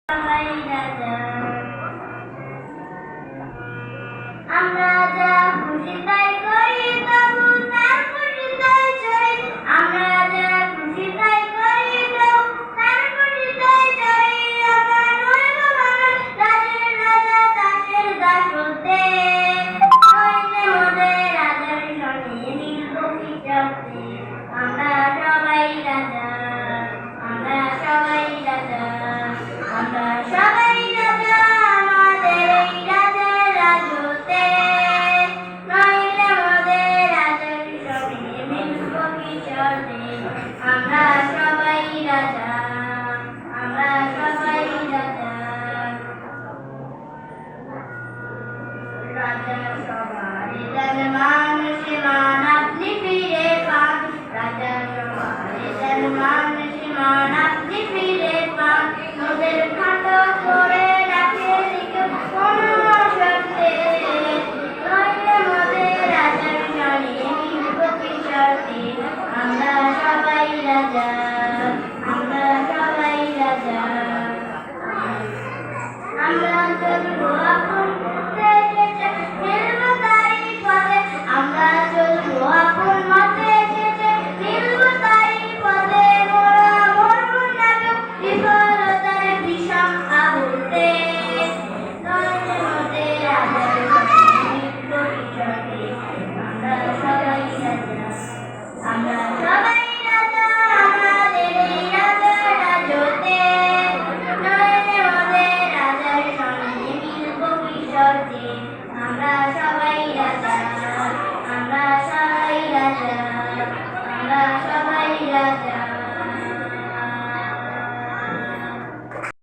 সবাই রাজা, আমরা যা খুশি তাই করি, তবু তার খুশিতেই চলি। আমরা যা খুশি তাই করি, তবু তার খুশিতেই চলি। আমরা নইব বাঙাল রাজের রাজা, দাসের দাস হতে। নইলে মোদের রাজার সনে মিলব কি চলতে। আমরা সবাই রাজা, আমরা সবাই রাজা, আমরা সবাই রাজা, আমাদের এই রাজার রাজতে। নইলে মোদের রাজার সনে মিলব কি চলতে। আমরা সবাই রাজা, আমরা সবাই রাজা। রাজা সবারই দেন মান, সে মান আপনি ফিরে পান। রাজা সবারই দেন মান, সে মান আপনি ফিরে পান। মোদের খাটো করে রাখে কেউ কোনো শর্তে। নইলে মোদের রাজার সনে মিলব কি চলতে। আমরা সবাই রাজা, আমরা সবাই রাজা। আমরা চলবো